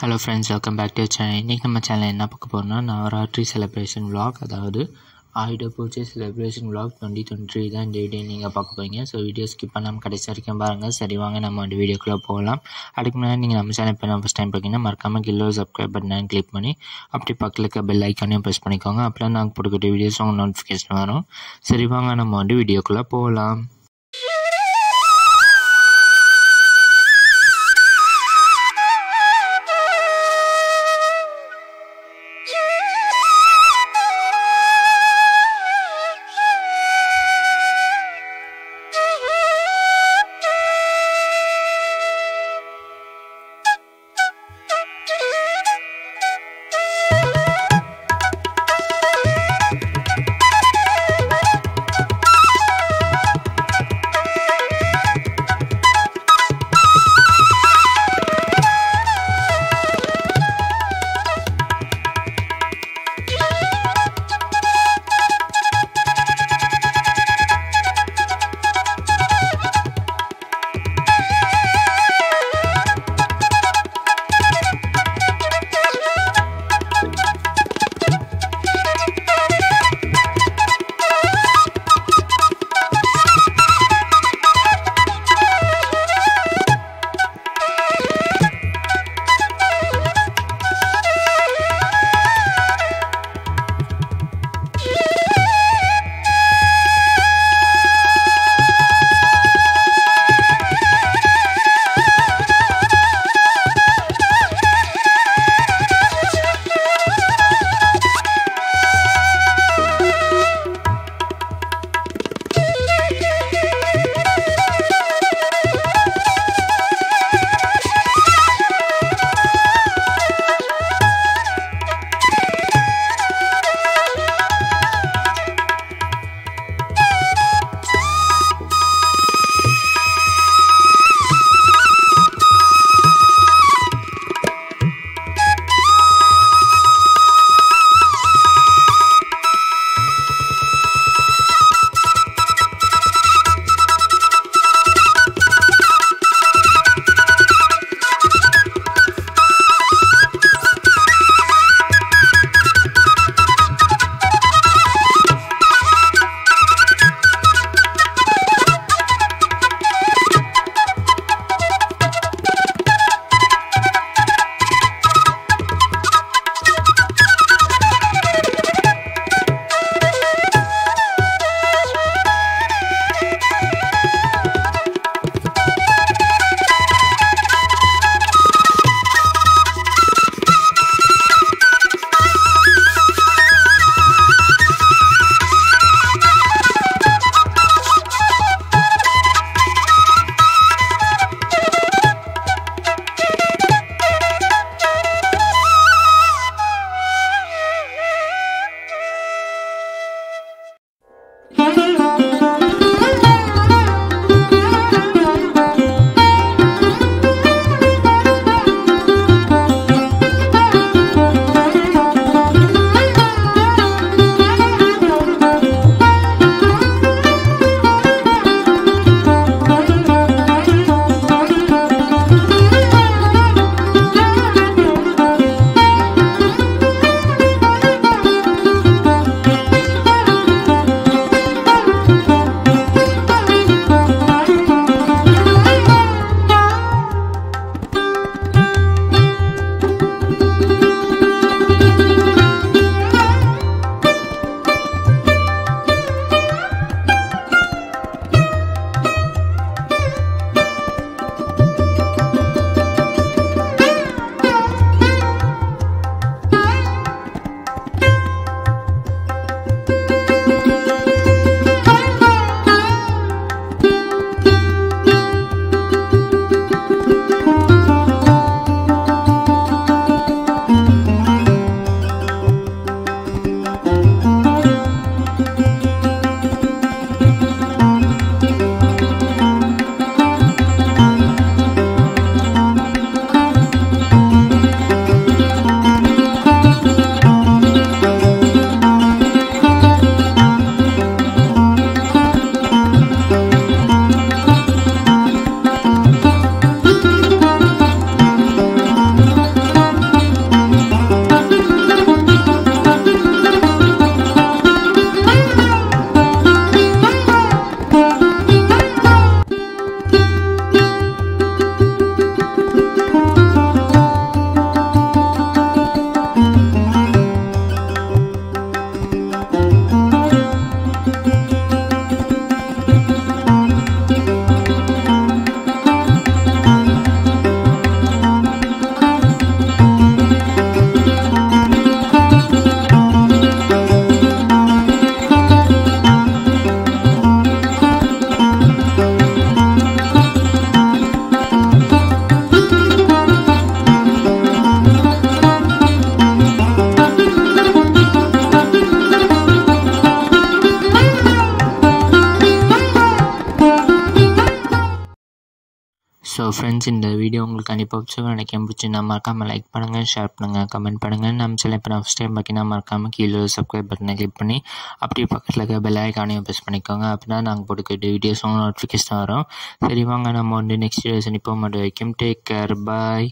Hello friends, welcome back to channel. இன்றைக்கி நம்ம channel என்ன பார்க்க போகிறோம்னா, நவராத்திரி செலிப்ரேஷன் vlog, அதாவது ஆயுத பூஜை செலிப்ரேஷன் vlog 2023 தான் இந்த வீடியோ நீங்கள் பார்க்க போகிறீங்க. ஸோ வீடியோ ஸ்கிப் பண்ணாமல் கடைசி வரைக்கும் பாருங்கள். சரி, வாங்க நம்ம அந்த வீடியோக்குள்ளே போகலாம். அதுக்கு முன்னாடி நீங்கள் நம்ம சேனல் இப்போ ஃபஸ்ட் டைம் பார்த்தீங்கன்னா மறக்காமல் கீழே சப்ஸ்கிரைப் பட்டனை கிளிக் பண்ணி அப்படி பக்கத்தில் இருக்க பெல் ஐக்கானையும் ப்ரெஸ் பண்ணிக்கோங்க. அப்போ நாங்கள் போட்டுக்கிட்ட வீடியோஸ் உங்கள் நோட்டிஃபிகேஷன் வரும். சரி, வாங்க நம்ம வீடியோக்குள்ளே போகலாம். ஸோ ஃப்ரெண்ட்ஸ், இந்த வீடியோ உங்களுக்கு கண்டிப்பாக பிடிச்சிருக்கும் நினைக்கிறேன். பிடிச்சிருந்தா மறக்காமல் லைக் பண்ணுங்கள், ஷேர் பண்ணுங்கள், கமெண்ட் பண்ணுங்கள். நம்ம சேனல் இப்போ நான் ஃபஸ்ட் டைம் பார்த்தீங்கன்னா மறக்காமல் கீழே சப்ஸ்கிரைப் பட்டனை கிளிக் பண்ணி அப்படியே பக்கத்தில் இருக்க பெல் ஐக்கானையும் ப்ரெஸ் பண்ணிக்கோங்க. அப்படின்னா நாங்கள் போட்டுக்கிட்டு வீடியோஸ் உங்களுக்கு நோட்டிஃபிகேஷன் வரும். சரி வாங்க, நம்ம நெக்ஸ்ட் வீடியோஸ் நிற்போம். அது வரைக்கும் டேக் கேர், பாய்.